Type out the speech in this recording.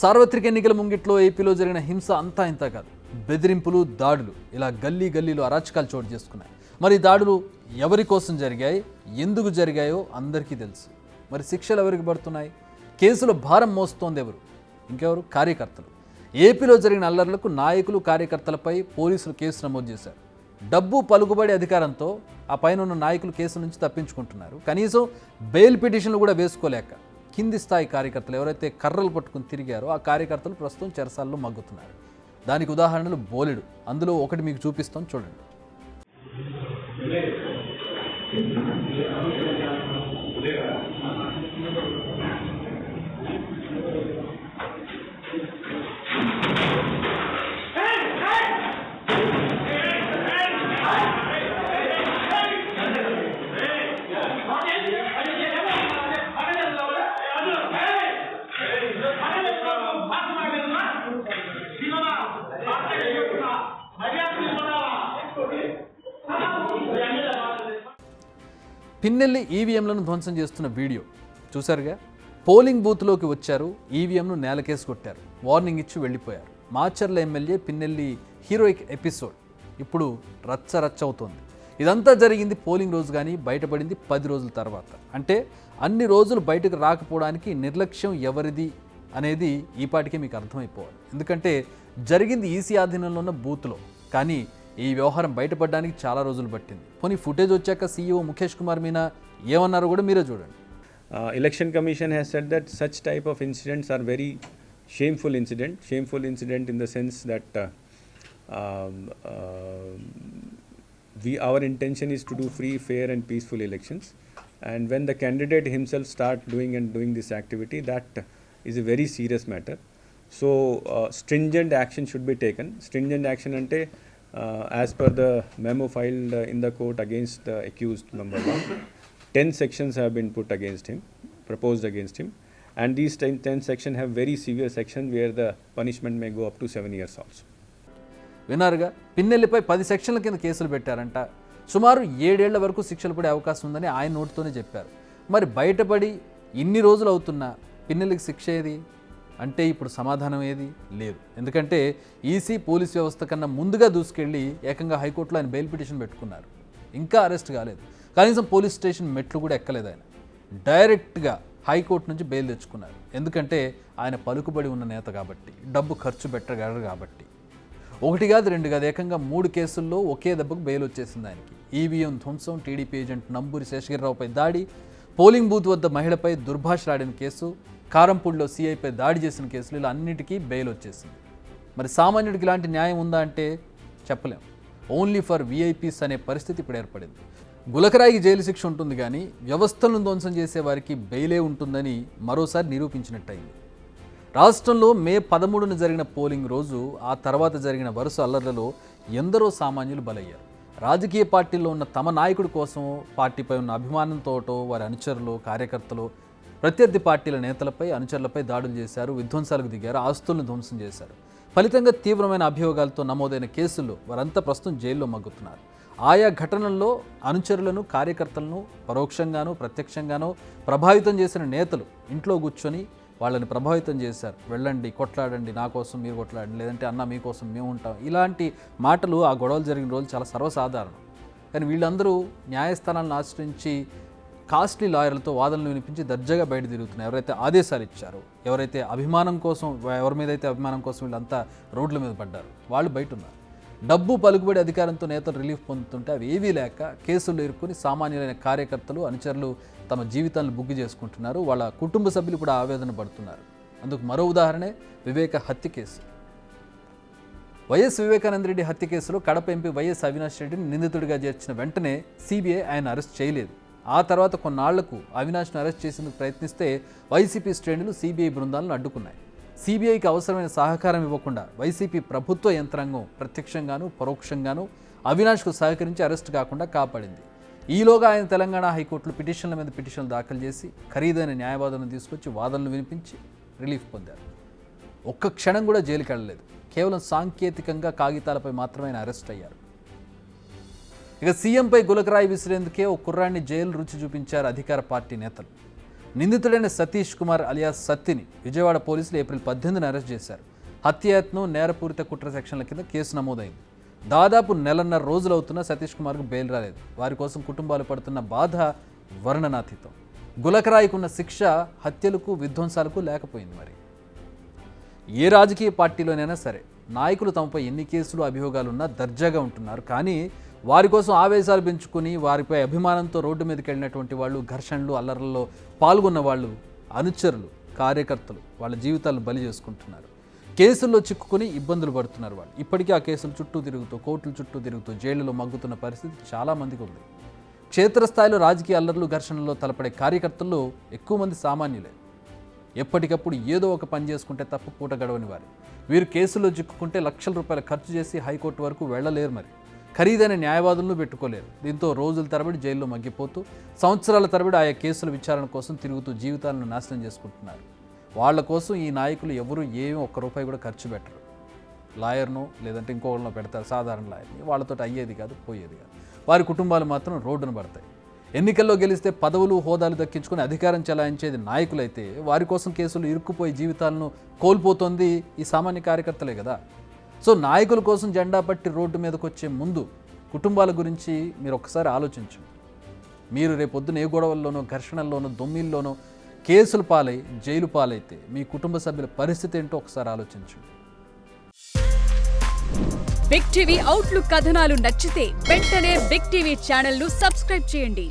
సార్వత్రిక ఎన్నికల ముంగిట్లో ఏపీలో జరిగిన హింస అంతా ఇంత కాదు. బెదిరింపులు, దాడులు ఇలా గల్లీలో అరాచకాలు చోటు చేసుకున్నాయి. మరి దాడులు ఎవరి కోసం జరిగాయి, ఎందుకు జరిగాయో అందరికీ తెలుసు. మరి శిక్షలు ఎవరికి పడుతున్నాయి? కేసుల భారం మోస్తోంది ఎవరు? ఇంకెవరు? కార్యకర్తలు. ఏపీలో జరిగిన అల్లర్లకు నాయకులు, కార్యకర్తలపై పోలీసులు కేసు నమోదు చేశారు. డబ్బు, పలుకుబడి, అధికారంతో ఆ పైన ఉన్న నాయకులు కేసు నుంచి తప్పించుకుంటున్నారు. కనీసం బెయిల్ పిటిషన్లు కూడా వేసుకోలేక కింది స్థాయి కార్యకర్తలు ఎవరైతే కర్రలు పట్టుకుని తిరిగారో ఆ కార్యకర్తలు ప్రస్తుతం చెరసాల్లో మగ్గుతున్నారు. దానికి ఉదాహరణలు బోలెడు. అందులో ఒకటి మీకు చూపిస్తాం, చూడండి. పిన్నెల్లి ఈవీఎంలను ధ్వంసం చేస్తున్న వీడియో చూశారుగా. పోలింగ్ బూత్లోకి వచ్చారు, ఈవీఎంను నేలకేసి కొట్టారు, వార్నింగ్ ఇచ్చి వెళ్ళిపోయారు. Macherla MLA Pinnelli heroic episode ఇప్పుడు రచ్చ అవుతోంది. ఇదంతా జరిగింది పోలింగ్ రోజు, కానీ బయటపడింది 10 రోజుల తర్వాత. అంటే అన్ని రోజులు బయటకు రాకపోవడానికి నిర్లక్ష్యం ఎవరిది అనేది ఈపాటికే మీకు అర్థమైపోవాలి. ఎందుకంటే జరిగింది ఈసీ ఆధీనంలో ఉన్న బూత్లో, కానీ ఈ వ్యవహారం బయటపడడానికి చాలా రోజులు పట్టింది. పోనీ ఫుటేజ్ వచ్చాక సీఈఓ ముఖేష్ కుమార్ మీనా ఏమన్నారో కూడా మీరే చూడండి. Election Commission has said that such type of incidents are very shameful incident in the sense that our intention is to do free, fair and peaceful elections, and when the candidate himself start doing this activity, that is a very serious matter. So stringent action should be taken. Stringent action ante as per the memo filed in the court against the accused number 1, 10 sections have been proposed against him, and these 10 sections have very severe sections where the punishment may go up to 7 years also. విన్నారుగా, పిన్నెల్లిపై 10 సెక్షన్ల కింద కేసులు పెట్టారంట. సుమారు 7 ఏళ్ల వరకు శిక్షలు పడే అవకాశం ఉందని ఆయన నోటితోనే చెప్పారు. మరి బయటపడి ఇన్ని రోజులు అవుతున్నా పిన్నెల్లికి శిక్ష ఏది అంటే ఇప్పుడు సమాధానం ఏది లేదు. ఎందుకంటే ఈసీ పోలీస్ వ్యవస్థ కన్నా ముందుగా దూసుకెళ్ళి ఏకంగా హైకోర్టులో ఆయన బెయిల్ పిటిషన్ పెట్టుకున్నారు. ఇంకా అరెస్ట్ కాలేదు, కనీసం పోలీస్ స్టేషన్ మెట్లు కూడా ఎక్కలేదు. ఆయన డైరెక్ట్గా హైకోర్టు నుంచి బెయిల్ తెచ్చుకున్నారు. ఎందుకంటే ఆయన పలుకుబడి ఉన్న నేత కాబట్టి, డబ్బు ఖర్చు పెట్టగలరు కాబట్టి. 1 కాదు 2 కాదు, ఏకంగా 3 కేసుల్లో ఒకే దెబ్బకు బెయిల్ వచ్చేసింది ఆయనకి. ఈవీఎం ధ్వంసం, టీడీపీ ఏజెంట్ నంబూరి శేషగిరిరావుపై దాడి, పోలింగ్ బూత్ వద్ద మహిళపై దుర్భాషలాడిన కేసు, కారంపూడిలో సీఐపై దాడి చేసిన కేసులు, ఇలా అన్నిటికీ బెయిల్ వచ్చేసింది. మరి సామాన్యుడికి ఇలాంటి న్యాయం ఉందా అంటే చెప్పలేం. ఓన్లీ ఫర్ వీఐపీస్ అనే పరిస్థితి ఇప్పుడు ఏర్పడింది. గులకరాయికి జైలు శిక్ష ఉంటుంది, కానీ వ్యవస్థలను ధ్వంసం చేసే వారికి బెయిలే ఉంటుందని మరోసారి నిరూపించినట్టయింది. రాష్ట్రంలో మే 13న జరిగిన పోలింగ్ రోజు, ఆ తర్వాత జరిగిన వరుస అల్లర్లలో ఎందరో సామాన్యులు బలయ్యారు. రాజకీయ పార్టీల్లో ఉన్న తమ నాయకుడి కోసం, పార్టీపై ఉన్న అభిమానంతోటో వారి అనుచరులు, కార్యకర్తలు ప్రత్యర్థి పార్టీల నేతలపై, అనుచరులపై దాడులు చేశారు, విధ్వంసాలకు దిగారు, ఆస్తులను ధ్వంసం చేశారు. ఫలితంగా తీవ్రమైన అభియోగాలతో నమోదైన కేసుల్లో వారంతా ప్రస్తుతం జైల్లో మగ్గుతున్నారు. ఆయా ఘటనల్లో అనుచరులను, కార్యకర్తలను పరోక్షంగానూ ప్రత్యక్షంగానూ ప్రభావితం చేసిన నేతలు ఇంట్లో కూర్చొని వాళ్ళని ప్రభావితం చేశారు. వెళ్ళండి, కొట్లాడండి, నా కోసం మీరు కొట్లాడండి, లేదంటే అన్న మీకోసం మేము ఉంటాం, ఇలాంటి మాటలు ఆ గొడవలు జరిగిన రోజు చాలా సర్వసాధారణం. కానీ వీళ్ళందరూ న్యాయస్థానాలను ఆశ్రయించి కాస్ట్లీ లాయర్లతో వాదనలు వినిపించి దర్జాగా బయట తిరుగుతున్నారు. ఎవరైతే ఆదేశాలు ఇచ్చారో, ఎవరైతే అభిమానం కోసం, ఎవరి మీద అయితే అభిమానం కోసం వీళ్ళంతా రోడ్ల మీద పడ్డారు, వాళ్ళు బయట ఉన్నారు. డబ్బు, పలుకుబడి, అధికారంతో నేతలు రిలీఫ్ పొందుతుంటే అవి ఏవీ లేక కేసులు ఎదుర్కొని సామాన్యులైన కార్యకర్తలు, అనుచరులు తమ జీవితాలను బుగ్గి చేసుకుంటున్నారు. వాళ్ళ కుటుంబ సభ్యులు కూడా ఆవేదన పడుతున్నారు. అందుకు మరో ఉదాహరణే వివేక హత్య కేసు. వైఎస్ వివేకానంద రెడ్డి హత్య కేసులో కడప ఎంపీ వైఎస్ అవినాష్ రెడ్డిని నిందితుడిగా చేర్చిన వెంటనే సిబిఐ ఆయన అరెస్ట్ చేయలేదు. ఆ తర్వాత కొన్నాళ్లకు అవినాష్ను అరెస్ట్ చేసేందుకు ప్రయత్నిస్తే వైసీపీ శ్రేణులు సిబిఐ బృందాలను అడ్డుకున్నాయి. సిబిఐకి అవసరమైన సహకారం ఇవ్వకుండా వైసీపీ ప్రభుత్వ యంత్రాంగం ప్రత్యక్షంగానూ పరోక్షంగానూ అవినాష్కు సహకరించి అరెస్ట్ కాకుండా కాపాడింది. ఈలోగా ఆయన తెలంగాణ హైకోర్టులో పిటిషన్ల మీద పిటిషన్లు దాఖలు చేసి ఖరీదైన న్యాయవాదులను తీసుకొచ్చి వాదనలు వినిపించి రిలీఫ్ పొందారు. ఒక్క క్షణం కూడా జైలుకి వెళ్ళలేదు. కేవలం సాంకేతికంగా కాగితాలపై మాత్రమే ఆయన అరెస్ట్ అయ్యారు. ఇక సీఎంపై గులకరాయి విసిరేందుకే ఓ కుర్రాన్ని జైలు రుచి చూపించారు అధికార పార్టీ నేతలు. నిందితుడైన సతీష్ కుమార్ అలియాస్ సత్తిని విజయవాడ పోలీసులు ఏప్రిల్ 18న అరెస్ట్ చేశారు. హత్యాయత్నం, నేరపూరిత కుట్ర సెక్షన్ల కింద కేసు నమోదైంది. దాదాపు నెలన్నర రోజులవుతున్న సతీష్ కుమార్కు బెయిల్ రాలేదు. వారి కోసం కుటుంబాలు పడుతున్న బాధ వర్ణనాతీతం. గులకరాయికున్న శిక్ష హత్యలకు, విధ్వంసాలకు లేకపోయింది. మరి ఏ రాజకీయ పార్టీలోనైనా సరే నాయకులు తమపై ఎన్ని కేసులు, అభియోగాలున్నా దర్జాగా ఉంటున్నారు. కానీ వారి కోసం ఆవేశాలు పెంచుకుని వారిపై అభిమానంతో రోడ్డు మీదకి వెళ్ళినటువంటి వాళ్ళు, ఘర్షణలు, అల్లర్లలో పాల్గొన్న వాళ్ళు, అనుచరులు, కార్యకర్తలు వాళ్ళ జీవితాలను బలి చేసుకుంటున్నారు. కేసుల్లో చిక్కుకుని ఇబ్బందులు పడుతున్నారు వాళ్ళు. ఇప్పటికీ ఆ కేసుల చుట్టూ తిరుగుతూ, కోర్టుల చుట్టూ తిరుగుతూ జైళ్లలో మగ్గుతున్న పరిస్థితి చాలామందికి ఉంది. క్షేత్రస్థాయిలో రాజకీయ అల్లర్లు, ఘర్షణల్లో తలపడే కార్యకర్తల్లో ఎక్కువ మంది సామాన్యులే. ఎప్పటికప్పుడు ఏదో ఒక పని చేసుకుంటే తప్ప పూట గడవని వారు. వీరు కేసుల్లో చిక్కుకుంటే లక్షల రూపాయలు ఖర్చు చేసి హైకోర్టు వరకు వెళ్ళలేరు. మరి ఖరీదైన న్యాయవాదులను పెట్టుకోలేరు. దీంతో రోజుల తరబడి జైల్లో మగ్గిపోతూ, సంవత్సరాల తరబడి ఆయా కేసుల విచారణ కోసం తిరుగుతూ జీవితాలను నాశనం చేసుకుంటున్నారు. వాళ్ళ కోసం ఈ నాయకులు ఎవరు ఏమీ ఒక్క రూపాయి కూడా ఖర్చు పెట్టరు. లాయర్ను లేదంటే ఇంకోళ్ళనో పెడతారు, సాధారణ లాయర్ని. వాళ్ళతో అయ్యేది కాదు, పోయేది కాదు. వారి కుటుంబాలు మాత్రం రోడ్డున పడతాయి. ఎన్నికల్లో గెలిస్తే పదవులు, హోదాలు దక్కించుకొని అధికారం చెలాయించేది నాయకులైతే వారి కోసం కేసులు ఇరుక్కుపోయి జీవితాలను కోల్పోతుంది ఈ సామాన్య కార్యకర్తలే కదా. సో నాయకుల కోసం జెండా పట్టి రోడ్డు మీదకి వచ్చే ముందు కుటుంబాల గురించి మీరు ఒక్కసారి ఆలోచించండి. మీరు రేపొద్దున ఏ గొడవల్లోనో, ఘర్షణల్లోనో, దొమ్మిల్లోనో కేసులు పాలై జైలు పాలైతే మీ కుటుంబ సభ్యుల పరిస్థితి ఏంటో ఒకసారి ఆలోచించండి. బిగ్ టీవీ అవుట్లుక్ కథనాలు నచ్చితే వెంటనే బిగ్ టీవీ ఛానల్ ను సబ్స్క్రైబ్ చేయండి.